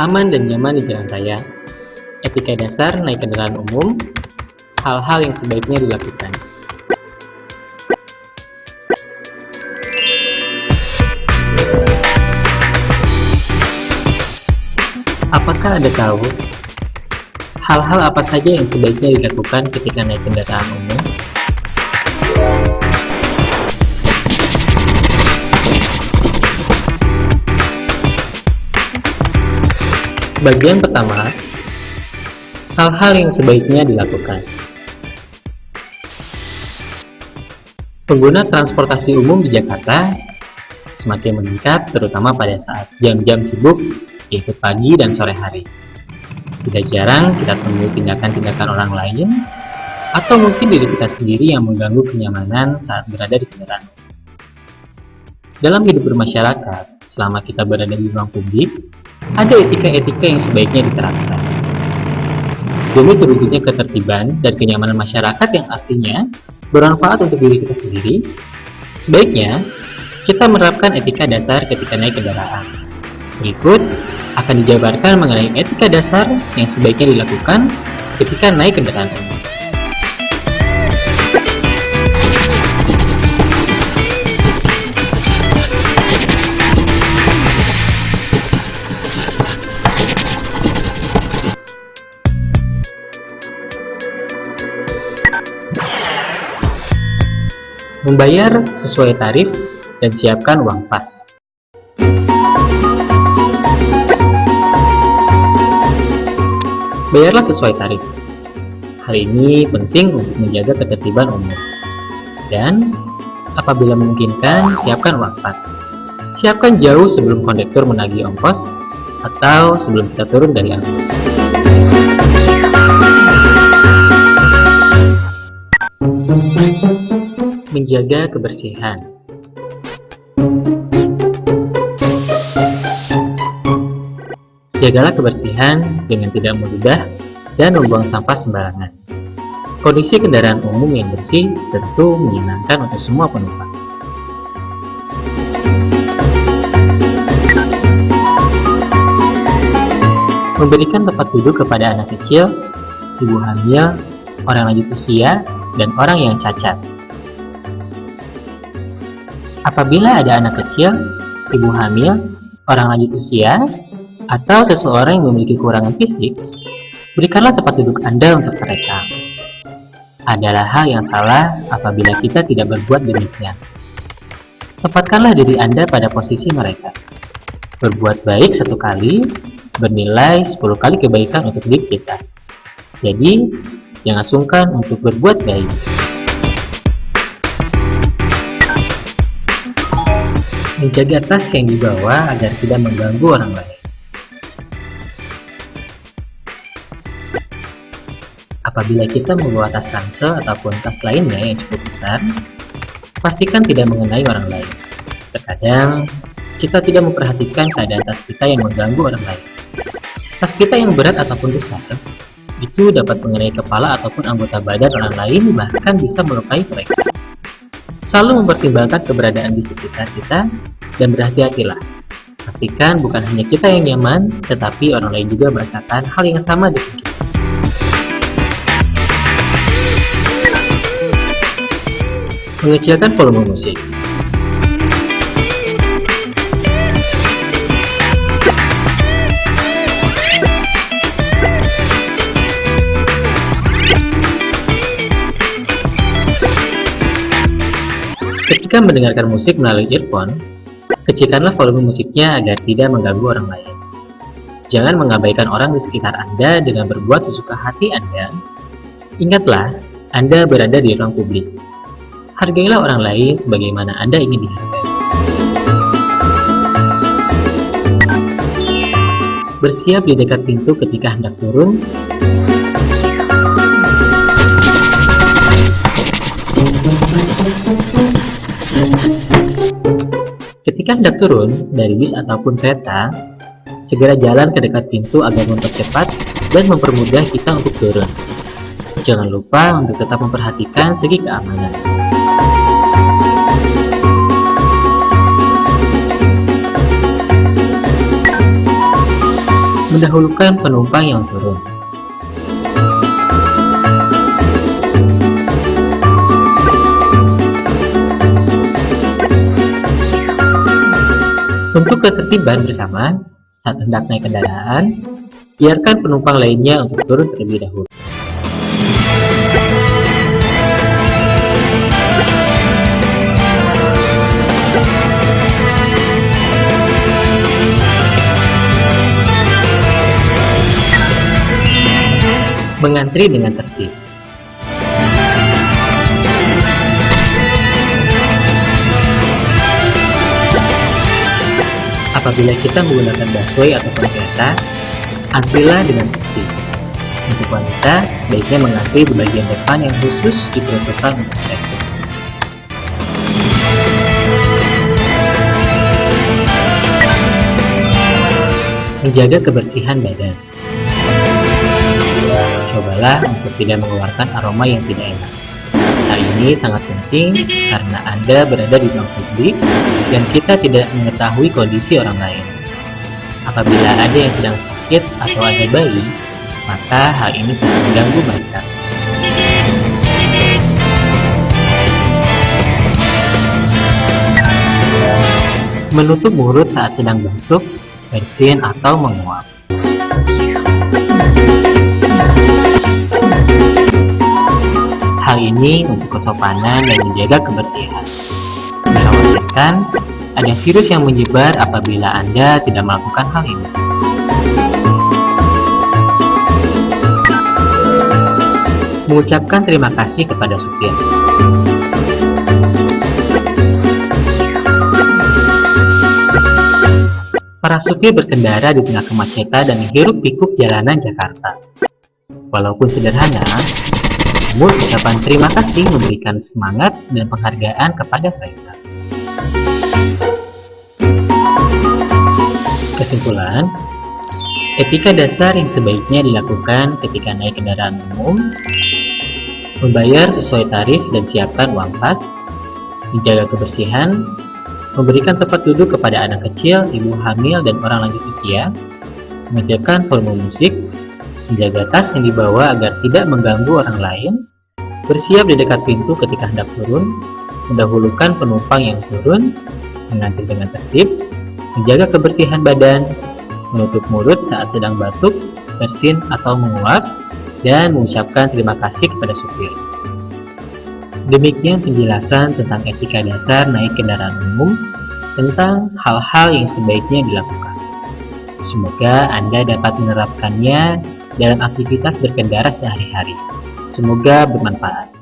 Aman dan nyaman di jalan raya, etika dasar naik kendaraan umum, hal-hal yang sebaiknya dilakukan. Apakah Anda tahu hal-hal apa saja yang sebaiknya dilakukan ketika naik kendaraan umum? Bagian pertama, hal-hal yang sebaiknya dilakukan. Pengguna transportasi umum di Jakarta semakin meningkat, terutama pada saat jam-jam sibuk, yaitu pagi dan sore hari. Tidak jarang kita temui tindakan-tindakan orang lain, atau mungkin diri kita sendiri yang mengganggu kenyamanan saat berada di kendaraan. Dalam hidup bermasyarakat, selama kita berada di ruang publik, ada etika-etika yang sebaiknya diterapkan. Demi terwujudnya ketertiban dan kenyamanan masyarakat yang artinya bermanfaat untuk diri kita sendiri, sebaiknya kita menerapkan etika dasar ketika naik kendaraan. Berikut akan dijabarkan mengenai etika dasar yang sebaiknya dilakukan ketika naik kendaraan umum. Membayar sesuai tarif dan siapkan uang pas. Bayarlah sesuai tarif. Hal ini penting untuk menjaga ketertiban umum. Dan apabila memungkinkan, siapkan uang pas. Siapkan jauh sebelum kondektur menagih ongkos atau sebelum kita turun dari angkot. Menjaga kebersihan. Jagalah kebersihan dengan tidak meludah dan membuang sampah sembarangan. Kondisi kendaraan umum yang bersih tentu menyenangkan untuk semua penumpang. Memberikan tempat duduk kepada anak kecil, ibu hamil, orang lanjut usia, dan orang yang cacat. Apabila ada anak kecil, ibu hamil, orang lanjut usia, atau seseorang yang memiliki kekurangan fisik, berikanlah tempat duduk Anda untuk mereka. Adalah hal yang salah apabila kita tidak berbuat demikian. Tempatkanlah diri Anda pada posisi mereka. Berbuat baik satu kali, bernilai 10 kali kebaikan untuk diri kita. Jadi, jangan sungkan untuk berbuat baik. Menjaga tas yang dibawa agar tidak mengganggu orang lain. Apabila kita membawa tas ransel ataupun tas lainnya yang cukup besar, pastikan tidak mengenai orang lain. Terkadang, kita tidak memperhatikan keadaan tas kita yang mengganggu orang lain. Tas kita yang berat ataupun besar, itu dapat mengenai kepala ataupun anggota badan orang lain, bahkan bisa melukai mereka. Selalu mempertimbangkan keberadaan di sekitar kita dan berhati-hatilah. Pastikan bukan hanya kita yang nyaman, tetapi orang lain juga merasakan hal yang sama dengan kita. Mengecilkan volume musik. Ketika mendengarkan musik melalui earphone, kecilkanlah volume musiknya agar tidak mengganggu orang lain. Jangan mengabaikan orang di sekitar Anda dengan berbuat sesuka hati Anda. Ingatlah, Anda berada di ruang publik. Hargailah orang lain sebagaimana Anda ingin dihargai. Bersiap di dekat pintu ketika hendak turun. Ketika hendak turun dari bis ataupun kereta, segera jalan ke dekat pintu agar mempercepat dan mempermudah kita untuk turun. Jangan lupa untuk tetap memperhatikan segi keamanan. Mendahulukan penumpang yang turun. Untuk ketertiban bersama, saat hendak naik kendaraan, biarkan penumpang lainnya untuk turun terlebih dahulu. Mengantri dengan tertib. Apabila kita menggunakan busway ataupun kereta, antrilah dengan tertib. Untuk wanita, sebaiknya mengantri di bagian depan yang khusus diperuntukkan untuk mereka. Menjaga kebersihan badan. Cobalah untuk tidak mengeluarkan aroma yang tidak enak. Hal ini sangat penting karena Anda berada di ruang publik dan kita tidak mengetahui kondisi orang lain. Apabila ada yang sedang sakit atau ada bayi, maka hal ini sangat mengganggu mereka. Menutup mulut saat sedang batuk, bersin, atau menguap. Hal ini untuk kesopanan dan menjaga kebersihan. Dikhawatirkan ada virus yang menyebar apabila Anda tidak melakukan hal ini. Mengucapkan terima kasih kepada supir. Para supir berkendara di tengah kemacetan dan hiruk-pikuk jalanan Jakarta. Walaupun sederhana, namun ucapan terima kasih memberikan semangat dan penghargaan kepada mereka. Kesimpulan, etika dasar yang sebaiknya dilakukan ketika naik kendaraan umum: membayar sesuai tarif dan siapkan uang pas, menjaga kebersihan, memberikan tempat duduk kepada anak kecil, ibu hamil, dan orang lanjut usia, mengerjakan volume musik, menjaga tas yang dibawa agar tidak mengganggu orang lain, bersiap di dekat pintu ketika hendak turun, mendahulukan penumpang yang turun, mengantri dengan tertib, menjaga kebersihan badan, menutup mulut saat sedang batuk, bersin, atau menguap, dan mengucapkan terima kasih kepada supir. Demikian penjelasan tentang etika dasar naik kendaraan umum, tentang hal-hal yang sebaiknya dilakukan. Semoga Anda dapat menerapkannya dalam aktivitas berkendara sehari-hari. Semoga bermanfaat.